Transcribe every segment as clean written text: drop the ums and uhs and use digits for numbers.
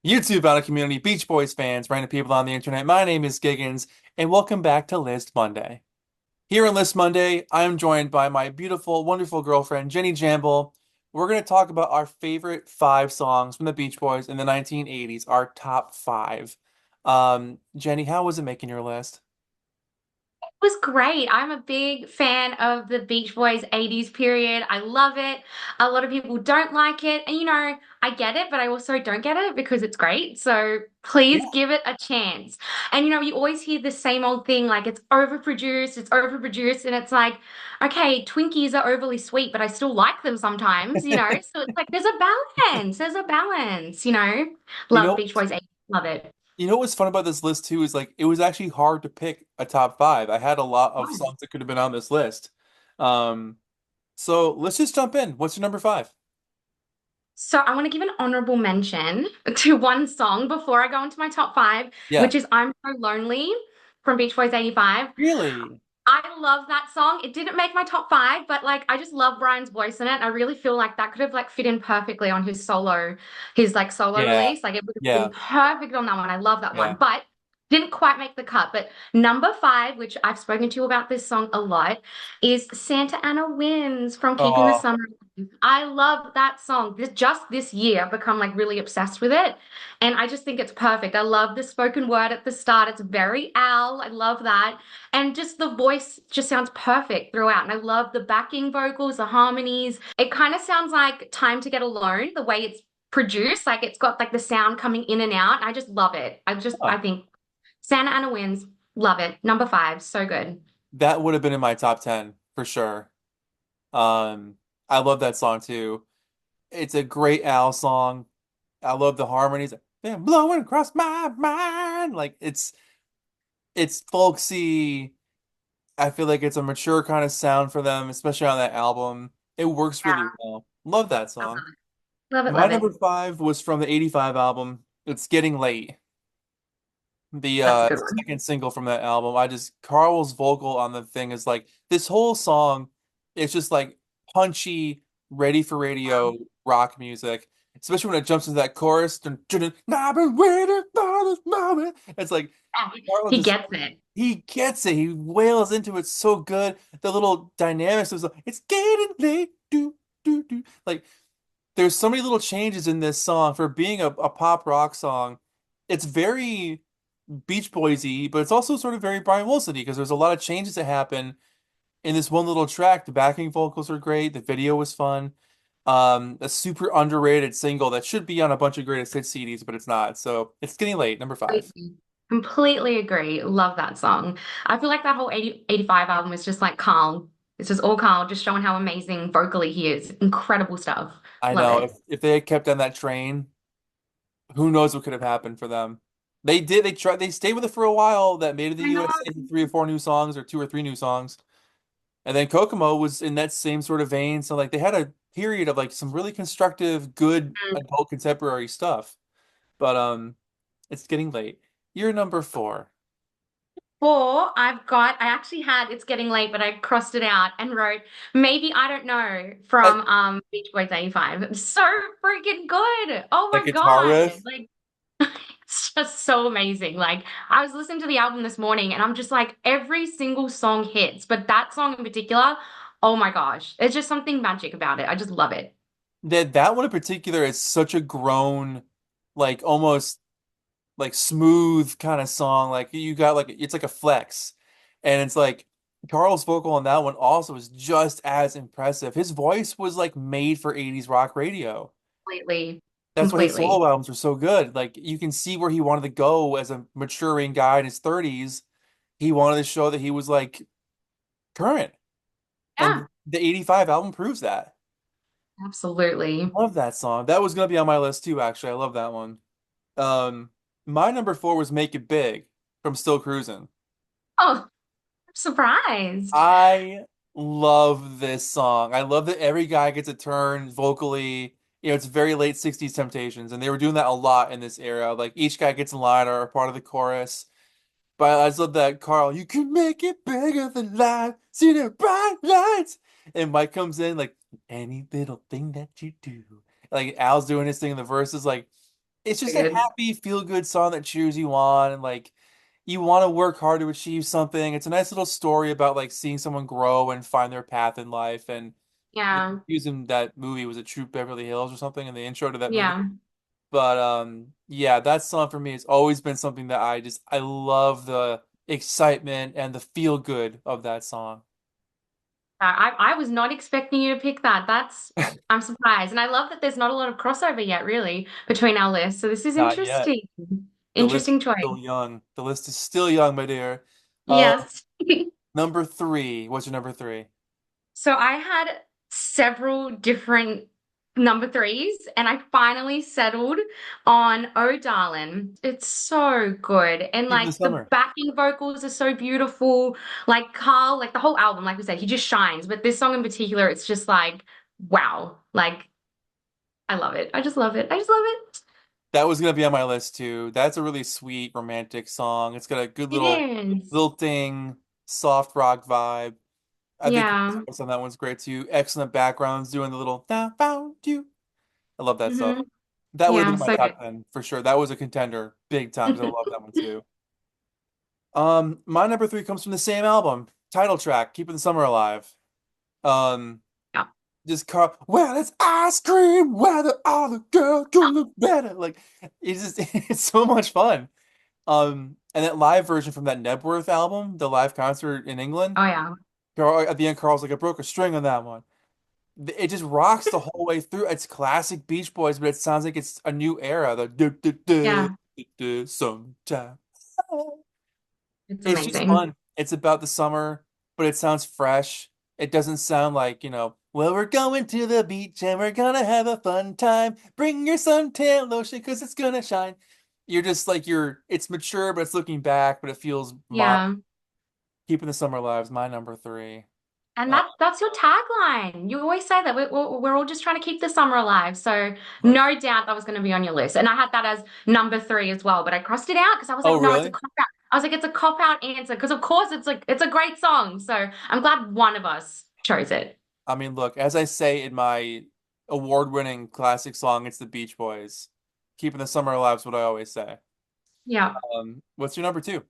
YouTube out of community, Beach Boys fans, random people on the internet. My name is Giggins, and welcome back to List Monday. Here on List Monday, I am joined by my beautiful, wonderful girlfriend, Jenny Jamball. We're going to talk about our favorite five songs from the Beach Boys in the 1980s, our top five. Jenny, how was it making your list? Was great. I'm a big fan of the Beach Boys 80s period. I love it. A lot of people don't like it. And I get it, but I also don't get it because it's great. So Yeah. please give it a chance. And you always hear the same old thing like it's overproduced. And it's like, okay, Twinkies are overly sweet, but I still like them sometimes. So it's like there's a balance. There's a balance. You Love know, Beach Boys 80s. Love it. you know what's fun about this list too is like it was actually hard to pick a top five. I had a lot of songs that could have been on this list. Um, so let's just jump in. What's your number five? So I want to give an honorable mention to one song before I go into my top five, Yeah. which is I'm So Lonely from Beach Boys 85. Really? I love that song. It didn't make my top five, but like I just love Brian's voice in it. I really feel like that could have like fit in perfectly on his solo Yeah. release. Like it would have Yeah. been perfect on that one. I love that Yeah. one. But didn't quite make the cut. But number five, which I've spoken to you about this song a lot, is Santa Ana Winds from Keeping the Oh, Summer. I love that song. Just this year, I've become like really obsessed with it. And I just think it's perfect. I love the spoken word at the start. It's very Al. I love that. And just the voice just sounds perfect throughout. And I love the backing vocals, the harmonies. It kind of sounds like Time to Get Alone, the way it's produced. Like it's got like the sound coming in and out. I just love it. I huh. think Santa Ana Wins, love it. Number five, so good. That would have been in my top 10 for sure. Um, I love that song too. It's a great Al song. I love the harmonies. They're blowing across my mind. Like it's folksy. I feel like it's a mature kind of sound for them, especially on that album. It works really Yeah, well. Love that I song. love it, My love number it. five was from the 85 album. It's Getting Late. The That's a good one. second single from that album. Carl's vocal on the thing is like this whole song, it's just like punchy, ready for radio rock music. Especially when it jumps into that chorus. Dun, dun, dun, I've been waiting for this moment. It's like Yeah, Carl he just gets it. he gets it. He wails into it so good. The little dynamics of it's getting late. Do. Like there's so many little changes in this song for being a pop rock song. It's very Beach Boysy, but it's also sort of very Brian Wilson-y because there's a lot of changes that happen in this one little track. The backing vocals are great. The video was fun. A super underrated single that should be on a bunch of greatest hits CDs, but it's not. So it's getting late. Number five. Completely completely agree. Love that song. I feel like that whole 85 album is just like Carl. It's just all Carl, just showing how amazing vocally he is. Incredible stuff. I Love know it. if they had kept on that train, who knows what could have happened for them. They did. They tried. They stayed with it for a while. That made it to the I know. USA for three or four new songs, or two or three new songs. And then Kokomo was in that same sort of vein. So like they had a period of like some really constructive, good adult contemporary stuff. But it's getting late. You're number four. Four, I actually had It's Getting Late, but I crossed it out and wrote Maybe I Don't Know That, from Beach Boys 85. So freaking good. Oh that my guitar God. riff. Like it's just so amazing. Like I was listening to the album this morning and I'm just like every single song hits, but that song in particular, oh my gosh. There's just something magic about it. I just love it. That one in particular is such a grown, like almost like smooth kind of song. Like you got like it's like a flex. And it's like Carl's vocal on that one also is just as impressive. His voice was like made for 80s rock radio. Completely. That's why his Completely. solo albums were so good. Like you can see where he wanted to go as a maturing guy in his 30s. He wanted to show that he was like current. Yeah, And the 85 album proves that. absolutely. Love that song. That was gonna be on my list too, actually. I love that one. Um, my number four was Make It Big from Still Cruising. Oh, I'm surprised. I love this song. I love that every guy gets a turn vocally. It's very late 60s Temptations, and they were doing that a lot in this era. Like each guy gets a line or a part of the chorus. But I just love that Carl, you can make it bigger than life, see the bright lights. And Mike comes in like any little thing that you do. Like Al's doing his thing in the verses, like it's just a Good. happy, feel-good song that cheers you on and like you want to work hard to achieve something. It's a nice little story about like seeing someone grow and find their path in life. And the Yeah. using that movie was a Troop Beverly Hills or something in the intro to that movie. Yeah. But yeah, that song for me has always been something that I love the excitement and the feel good of that song. I was not expecting you to pick that. I'm surprised. And I love that there's not a lot of crossover yet, really, between our lists. So this is Not yet. interesting. The list Interesting is choice. still young. The list is still young, my dear. Uh, Yes. number three. What's your number three? So I had several different number threes, and I finally settled on Oh Darling. It's so good. And Even the like the summer. backing vocals are so beautiful. Like Carl, like the whole album, like we said, he just shines. But this song in particular, it's just like, wow. Like I love it. I just love it. I just love it. That was gonna be on my list too. That's a really sweet romantic song. It's got a good It little is. lilting, soft rock vibe. I think the Yeah. chorus on that one's great too. Excellent backgrounds doing the little "I found you." I love that song. Hmm. That would have Yeah, been in my so good. top 10 for sure. That was a contender big time. I love that one too. My number three comes from the same album, title track, "Keeping the Summer Alive." Um, Yeah. just Carl, well, it's ice cream weather, all the girls could look better. Like it's just it's so much fun. And that live version from that Nebworth album, the live concert in England. Oh yeah. Carl, at the end, Carl's like, I broke a string on that one. It just rocks the whole way through. It's classic Beach Boys, but it sounds like it's a new era. The do, do, do, Yeah. do, do, sometime. It's It's just amazing. fun. It's about the summer, but it sounds fresh. It doesn't sound like, well, we're going to the beach and we're gonna have a fun time. Bring your suntan lotion because it's gonna shine. You're just like it's mature, but it's looking back, but it feels modern. Yeah. Keeping the summer alive is my number three. And Uh, that's your tagline. You always say that we're all just trying to keep the summer alive. So look. no doubt that was going to be on your list. And I had that as number three as well, but I crossed it out because I was Oh, like, no, it's a really? cop out. I was like, it's a cop out answer because of course it's a great song. So I'm glad one of us chose it. I mean, look, as I say in my award-winning classic song, it's the Beach Boys. Keeping the summer alive is what I always say. Yeah. What's your number two?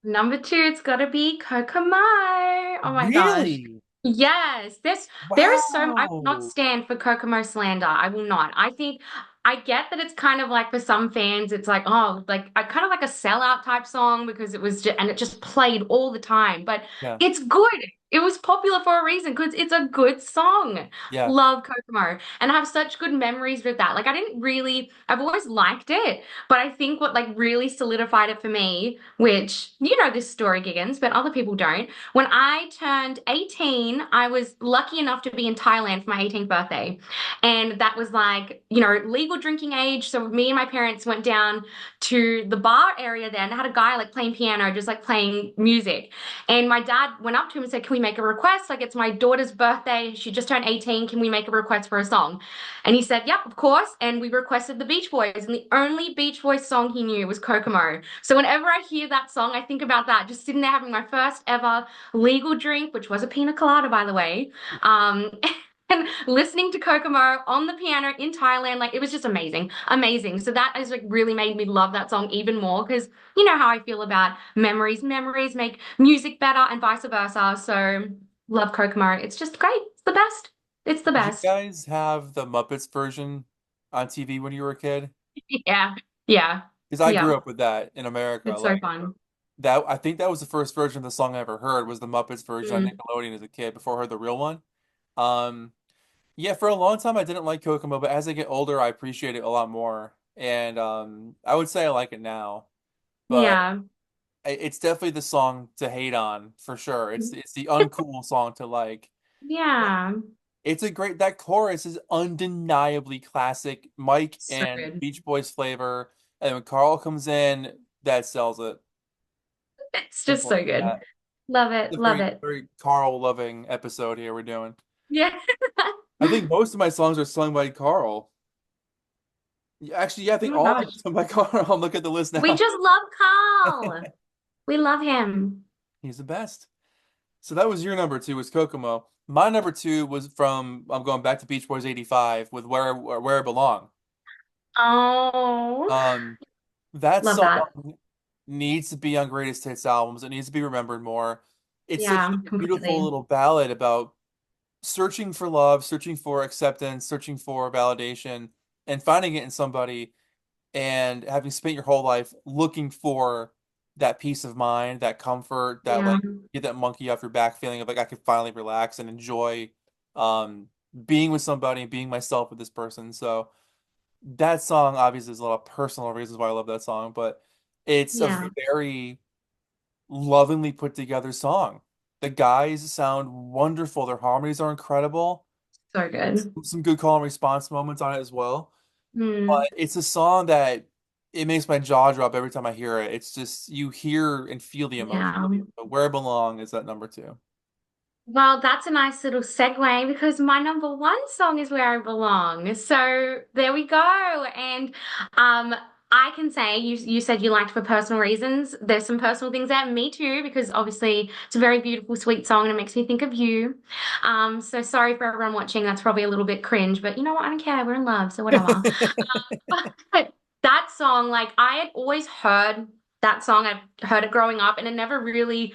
Number two, it's gotta be Kokomo. Oh my gosh. Really? Yes, there is so I will not Wow. stand for Kokomo slander. I will not. I think I get that it's kind of like for some fans, it's like, oh, like I kind of like a sellout type song because it was just and it just played all the time. But Yeah. it's good. It was popular for a reason because it's a good song. Yeah. Love Kokomo. And I have such good memories with that. Like I've always liked it, but I think what like really solidified it for me, which you know this story, Giggins, but other people don't. When I turned 18, I was lucky enough to be in Thailand for my 18th birthday. And that was like, you know, legal drinking age. So me and my parents went down to the bar area there and had a guy like playing piano, just like playing music. And my dad went up to him and said, can we make a request? Like, it's my daughter's birthday. She just turned 18. Can we make a request for a song? And he said, yep, of course. And we requested the Beach Boys. And the only Beach Boys song he knew was Kokomo. So whenever I hear that song, I think about that, just sitting there having my first ever legal drink, which was a pina colada, by the way. Um, and listening to Kokomo on the piano in Thailand, like it was just amazing, amazing. So that has like really made me love that song even more because you know how I feel about memories. Memories make music better and vice versa. So love Kokomo. It's just great. It's the best. It's the Did you best. guys have the Muppets version on TV when you were a kid? Yeah. Yeah. Because I Yeah. grew up with that in America. It's so Like fun. that, I think that was the first version of the song I ever heard was the Muppets version on Mm. Nickelodeon as a kid before I heard the real one. Um, yeah, for a long time I didn't like Kokomo, but as I get older, I appreciate it a lot more. And I would say I like it now, but Yeah. it's definitely the song to hate on for sure. It's the uncool song to like. Yeah. It's a great that chorus is undeniably classic Mike So and good. Beach Boys flavor. And when Carl comes in, that sells it. It's just Simple so as good. that. Love it. It's a Love very, it. very Carl loving episode here we're doing. Yeah. I think most of my songs are sung by Carl. Yeah, actually, yeah, I Oh think my all of them gosh. are sung by Carl. I'm looking at the list We now. just love Carl. We love him. He's the best. So that was your number two was Kokomo. My number two was from I'm going back to Beach Boys '85 with Where I Belong. Oh, Um, that love that. song needs to be on greatest hits albums. It needs to be remembered more. It's such Yeah, a beautiful completely. little ballad about searching for love, searching for acceptance, searching for validation, and finding it in somebody, and having spent your whole life looking for that peace of mind, that comfort, that Yeah. like get that monkey off your back feeling of like I could finally relax and enjoy um being with somebody, being myself with this person. So that song obviously there's a lot of personal reasons why I love that song, but it's a Yeah. very lovingly put together song. The guys sound wonderful. Their harmonies are incredible. So good. Some good call and response moments on it as well. Mm, But it's a song that it makes my jaw drop every time I hear it. It's just you hear and feel the emotion. yeah. But Where I Belong is that number two. Well, that's a nice little segue because my number one song is Where I Belong. So there we go. And um, I can say you said you liked for personal reasons. There's some personal things there. Me too, because obviously it's a very beautiful, sweet song and it makes me think of you. So sorry for everyone watching. That's probably a little bit cringe, but you know what? I don't care. We're in love, so whatever. But that song, like I had always heard that song. I've heard it growing up, and it never really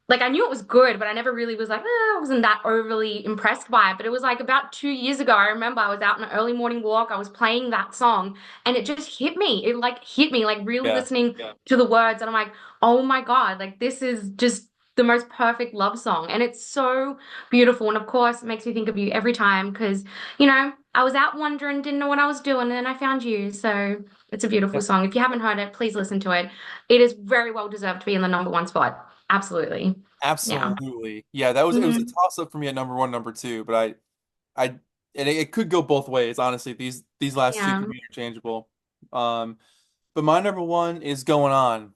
like I knew it was good, but I never really was like, I wasn't that overly impressed by it. But it was like about 2 years ago, I remember I was out on an early morning walk, I was playing that song, and it just hit me. It like hit me, like really Yeah, listening to the words, and I'm like, oh my God, like this is just the most perfect love song. And it's so beautiful. And of course, it makes me think of you every time because, I was out wandering, didn't know what I was doing, and then I found you. So it's a beautiful yeah, song. If you haven't heard it, please listen to it. It is very well deserved to be in the number one spot. Absolutely. Yeah. absolutely. Yeah, that was it was a Hmm. toss up for me at number one, number two, but I and it could go both ways, honestly. These last two Yeah. could be interchangeable. Um, but my number one is Going On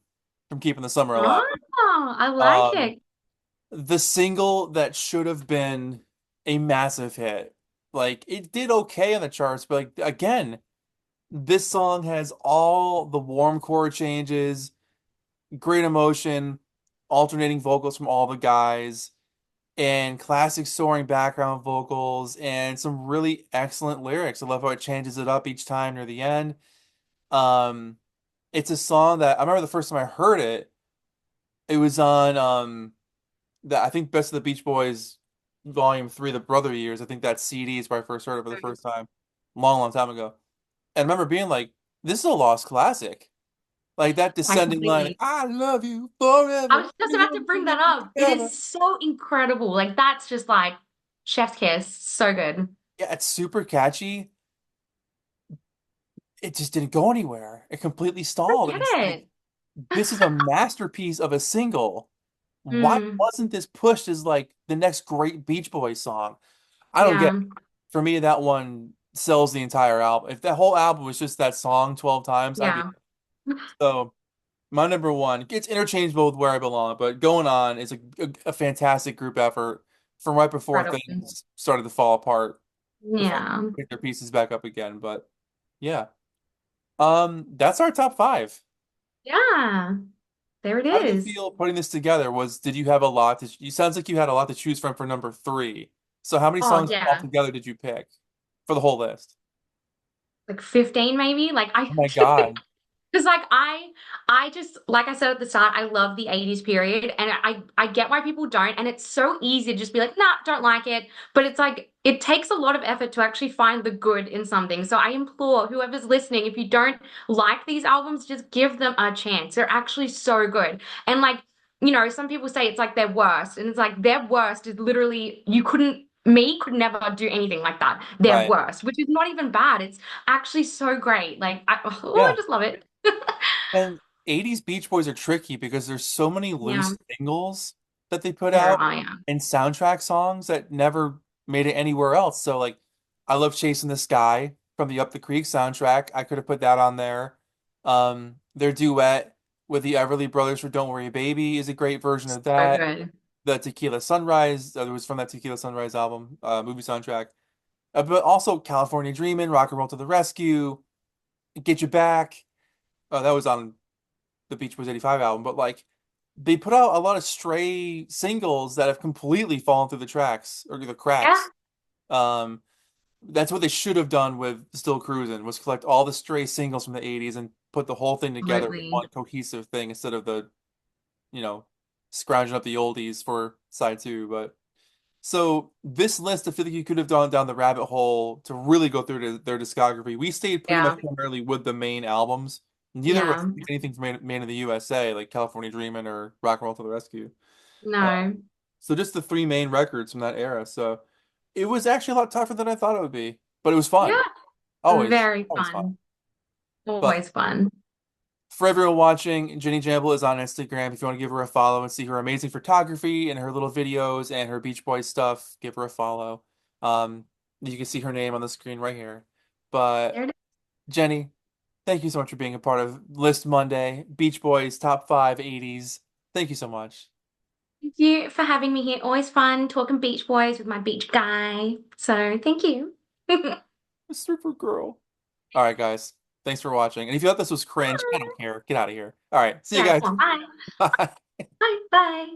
from Keeping the Summer Alive. Oh, I like Um, it. the single that should have been a massive hit. Like it did okay on the charts, but like again, this song has all the warm chord changes, great emotion, alternating vocals from all the guys, and classic soaring background vocals, and some really excellent lyrics. I love how it changes it up each time near the end. Um, it's a song that I remember the first time I heard it, it was on that I think Best of the Beach Boys Volume 3, The Brother Years. I think that CD is where I first heard it for the first time, long, long time ago. And I remember being like, this is a lost classic. Like that I descending line, completely. I love you I forever. was just about to We'll bring be that up. It together. is so incredible. Like that's just like chef's kiss. So good. Yeah, it's super catchy. It just didn't go anywhere. It completely I stalled. And get it's like, it. this is a masterpiece of a single. Why Mm, wasn't this pushed as like the next great Beach Boys song? I don't get yeah. it. For me, that one sells the entire album. If that whole album was just that song 12 times, I'd be Yeah. so my number one gets interchangeable with Where I Belong, but Going On is a fantastic group effort from right before Incredible. things started to fall apart before they Yeah. pick their pieces back up again. But yeah. That's our top five. Yeah. There it How did it is. feel putting this together? Did you have a lot to you sounds like you had a lot to choose from for number three. So how many Oh songs yeah. altogether did you pick for the whole list? Like 15 maybe. Like I Oh my God. because like I just like I said at the start, I love the 80s period and I get why people don't and it's so easy to just be like, nah, don't like it. But it's like it takes a lot of effort to actually find the good in something. So I implore whoever's listening, if you don't like these albums, just give them a chance. They're actually so good. And like, some people say it's like their worst, and it's like their worst is literally you couldn't me could never do anything like that. Their Right. worst, which is not even bad. It's actually so great. Like I Yeah. just love it. And 80's Beach Boys are tricky because there's so many Yeah, loose singles that they put there out are, yeah. and soundtrack songs that never made it anywhere else. So like I love Chasing the Sky from the Up the Creek soundtrack. I could have put that on there. Their duet with the Everly Brothers for Don't Worry Baby is a great version of So that. good. The Tequila Sunrise, it was from that Tequila Sunrise album, movie soundtrack. But also California Dreamin', Rock and Roll to the Rescue, Get You Back. Oh, that was on the Beach Boys '85 album, but like they put out a lot of stray singles that have completely fallen through the tracks or the Yeah, cracks. Um, That's what they should have done with Still Cruising, was collect all the stray singles from the 80s and put the whole thing together in Absolutely. one cohesive thing instead of the, you know, scrounging up the oldies for side two. But so this list, I feel like you could have gone down the rabbit hole to really go through their discography. We stayed pretty much Yeah. primarily with the main albums. Neither of us Yeah. picked anything from Man in the USA, like California Dreamin' or Rock and Roll to the Rescue. Uh, No. so just the three main records from that era. So it was actually a lot tougher than I thought it would be, but it was fun. Yeah. Always, Very always fun. fun. But Always fun. for everyone watching, Jenny Jamball is on Instagram. If you want to give her a follow and see her amazing photography and her little videos and her Beach Boys stuff, give her a follow. Um, you can see her name on the screen right here. But There it is. Jenny, thank you so much for being a part of List Monday, Beach Boys Top 5 80s. Thank you so much. Thank you for having me here. Always fun talking Beach Boys with my beach guy. So thank you. Super girl. All right, guys. Thanks for watching. And if you thought this was cringe, I don't care. Get out of here. All right. See you Yeah, guys. come on. Bye. Bye. Bye. Bye.